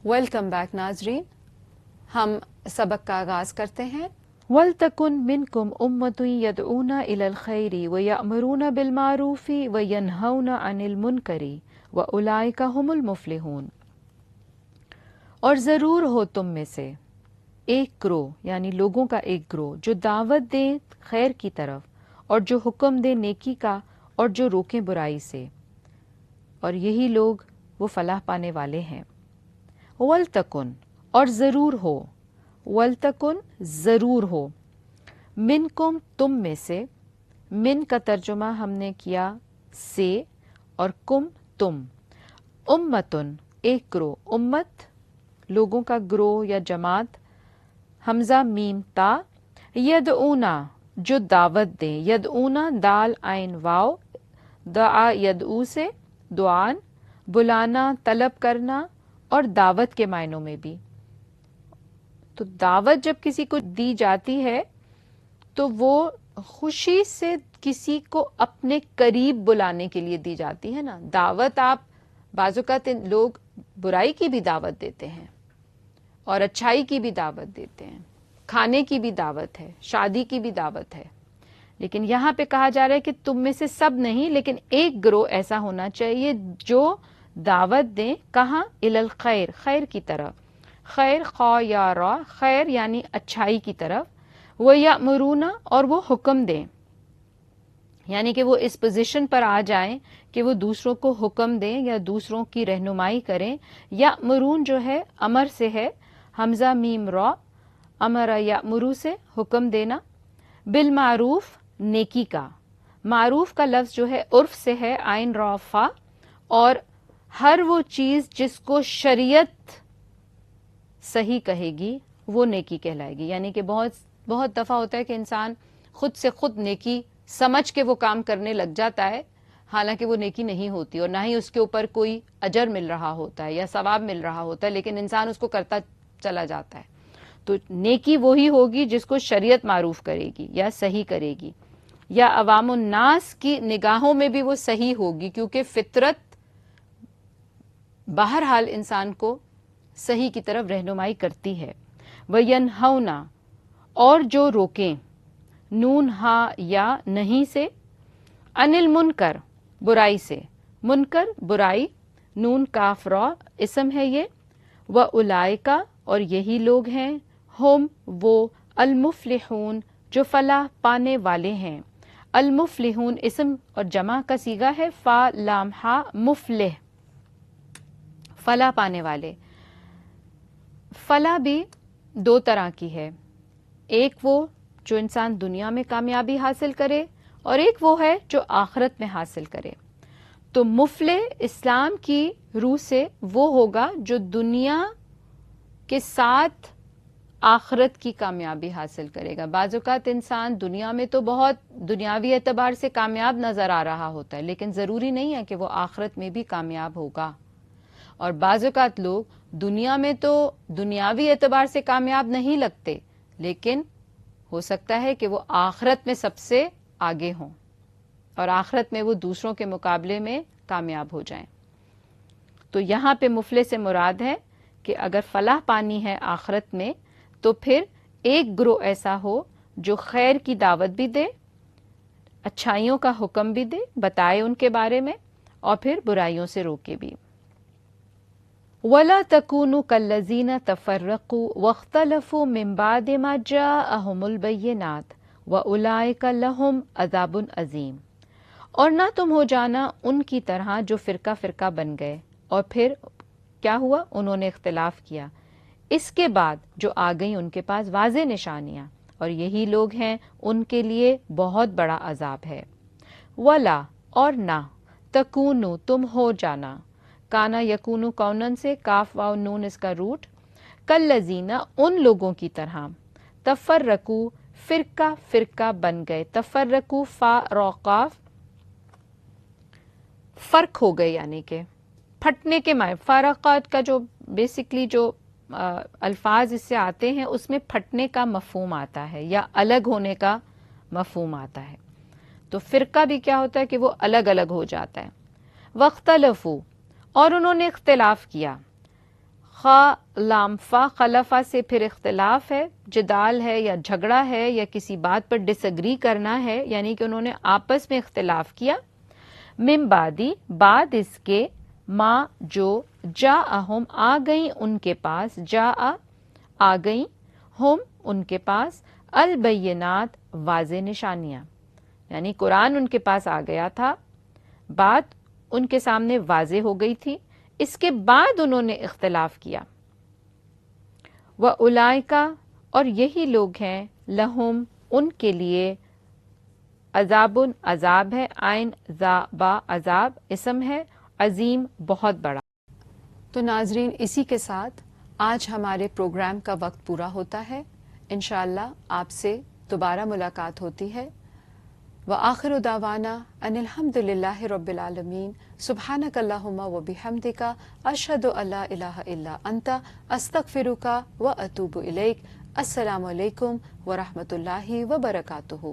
Welcome back ناظرین، ہم سبق کا آغاز کرتے ہیں۔ وَلْتَكُنْ مِنْكُمْ أُمَّةٌ يَدْعُونَ إِلَى الْخَيْرِ وَيَأْمُرُونَ بِالْمَعْرُوفِ وَيَنْهَوْنَ عَنِ الْمُنْكَرِ وَأُولَئِكَ هُمُ الْمُفْلِحُونَ۔ اور ضرور ہو تم میں سے ایک گروہ، یعنی لوگوں کا ایک گروہ، جو دعوت دے خیر کی طرف اور جو حکم دے نیکی کا اور جو روکیں برائی سے، اور یہی لوگ وہ فلاح پانے والے ہیں۔ وَلْتَكُنْ اور ضرور ہو، وَلْتَكُنْ ضرور ہو، منکم تم میں سے، من کا ترجمہ ہم نے کیا سے اور کم تم، امتن ایک گروہ، امت لوگوں کا گروہ یا جماعت، حمزہ میم تا، یدعونا جو دعوت دیں، یدعونا دال عین واو، دعا یدعو سے دعان، بلانا طلب کرنا اور دعوت کے معنوں میں بھی۔ تو دعوت جب کسی کو دی جاتی ہے تو وہ خوشی سے کسی کو اپنے قریب بلانے کے لیے دی جاتی ہے نا۔ دعوت آپ بعض اوقات لوگ برائی کی بھی دعوت دیتے ہیں اور اچھائی کی بھی دعوت دیتے ہیں، کھانے کی بھی دعوت ہے، شادی کی بھی دعوت ہے، لیکن یہاں پہ کہا جا رہا ہے کہ تم میں سے سب نہیں، لیکن ایک گروہ ایسا ہونا چاہیے جو دعوت دیں، کہاں؟ الی الخیر، خیر کی طرف، خیر خا یا را، خیر یعنی اچھائی کی طرف، وہ یامرون اور وہ حکم دیں، یعنی کہ وہ اس پوزیشن پر آ جائیں کہ وہ دوسروں کو حکم دیں یا دوسروں کی رہنمائی کریں۔ یامرون جو ہے امر سے ہے، حمزہ میم را، امر یامرو سے حکم دینا، بالمعروف نیکی کا، معروف کا لفظ جو ہے عرف سے ہے، عین را فا، اور ہر وہ چیز جس کو شریعت صحیح کہے گی وہ نیکی کہلائے گی۔ یعنی کہ بہت دفعہ ہوتا ہے کہ انسان خود سے خود نیکی سمجھ کے وہ کام کرنے لگ جاتا ہے، حالانکہ وہ نیکی نہیں ہوتی اور نہ ہی اس کے اوپر کوئی اجر مل رہا ہوتا ہے یا ثواب مل رہا ہوتا ہے، لیکن انسان اس کو کرتا چلا جاتا ہے۔ تو نیکی وہی ہوگی جس کو شریعت معروف کرے گی یا صحیح کرے گی، یا عوام الناس کی نگاہوں میں بھی وہ صحیح ہوگی، کیونکہ فطرت بہرحال انسان کو صحیح کی طرف رہنمائی کرتی ہے۔ وَيَنْهَوْنَ اور جو روکیں، نون ہا یا نہیں سے، عن المنکر برائی سے، منکر برائی، نون کاف را اسم ہے یہ، وَأُولَئِكَ اور یہی لوگ ہیں، ہم وہ، المفلحون جو فلاح پانے والے ہیں۔ المفلحون اسم اور جمع کا صیغہ ہے، فا لام ہا، مفلح فلاح پانے والے۔ فلاح بھی دو طرح کی ہے، ایک وہ جو انسان دنیا میں کامیابی حاصل کرے اور ایک وہ ہے جو آخرت میں حاصل کرے۔ تو مفلح اسلام کی روح سے وہ ہوگا جو دنیا کے ساتھ آخرت کی کامیابی حاصل کرے گا۔ بعض اوقات انسان دنیا میں تو بہت دنیاوی اعتبار سے کامیاب نظر آ رہا ہوتا ہے، لیکن ضروری نہیں ہے کہ وہ آخرت میں بھی کامیاب ہوگا۔ اور بعض اوقات لوگ دنیا میں تو دنیاوی اعتبار سے کامیاب نہیں لگتے، لیکن ہو سکتا ہے کہ وہ آخرت میں سب سے آگے ہوں اور آخرت میں وہ دوسروں کے مقابلے میں کامیاب ہو جائیں۔ تو یہاں پہ مفلح سے مراد ہے کہ اگر فلاح پانی ہے آخرت میں تو پھر ایک گروہ ایسا ہو جو خیر کی دعوت بھی دے، اچھائیوں کا حکم بھی دے، بتائے ان کے بارے میں، اور پھر برائیوں سے روکے بھی۔ وَلَا تَكُونُوا كَالَّذِينَ تَفَرَّقُوا وَاخْتَلَفُوا مِن بَعْدِ مَا جَاءَهُمُ الْبَيِّنَاتُ وَأُولَئِكَ لَهُمْ عَذَابٌ عَظِيمٌ اور نہ تم ہو جانا ان کی طرح جو فرقہ فرقہ بن گئے، اور پھر کیا ہوا؟ انہوں نے اختلاف کیا، اس کے بعد جو آ گئیں ان کے پاس واضح نشانیاں، اور یہی لوگ ہیں ان کے لیے بہت بڑا عذاب ہے۔ وَلَا اور نہ، تَكُونُوا تم ہو جانا، کانا یکونو کونن سے، کاف واو نون اس کا روٹ، کالذین ان لوگوں کی طرح، تفرقو فرقہ فرقہ بن گئے، تفرقو فا را قاف فرق ہو گئے، یعنی کہ پھٹنے کے معنی، فارقات کا جو بیسکلی جو الفاظ اس سے آتے ہیں اس میں پھٹنے کا مفہوم آتا ہے یا الگ ہونے کا مفہوم آتا ہے۔ تو فرقہ بھی کیا ہوتا ہے کہ وہ الگ الگ ہو جاتا ہے۔ واختلفوا اور انہوں نے اختلاف کیا، خا لام فا خلفا سے پھر اختلاف ہے، جدال ہے یا جھگڑا ہے یا کسی بات پر ڈس ایگری کرنا ہے، یعنی کہ انہوں نے آپس میں اختلاف کیا. من بعدی بعد اس کے، ما جو، جاءہم آ گئیں ان کے پاس، جاء آ گئیں، ہم ان کے پاس، البینات واضح نشانیاں، یعنی قرآن ان کے پاس آ گیا تھا، بات ان کے سامنے واضح ہو گئی تھی، اس کے بعد انہوں نے اختلاف کیا. وَأُولَئِکَ اور یہی لوگ ہیں، لہم ان کے لیے، عذاب عذاب ہے، عین ذا با عذاب اسم ہے، عظیم بہت بڑا. تو ناظرین اسی کے ساتھ آج ہمارے پروگرام کا وقت پورا ہوتا ہے. انشاءاللہ آپ سے دوبارہ ملاقات ہوتی ہے. وآخر دعوانا ان الحمد للہ رب العالمین. سبحانک اللہم و بحمدک، اشہد ان لا الہ الا انت، استغفرک و اتوب الیک. السلام علیکم ورحمۃ اللہ وبرکاتہ.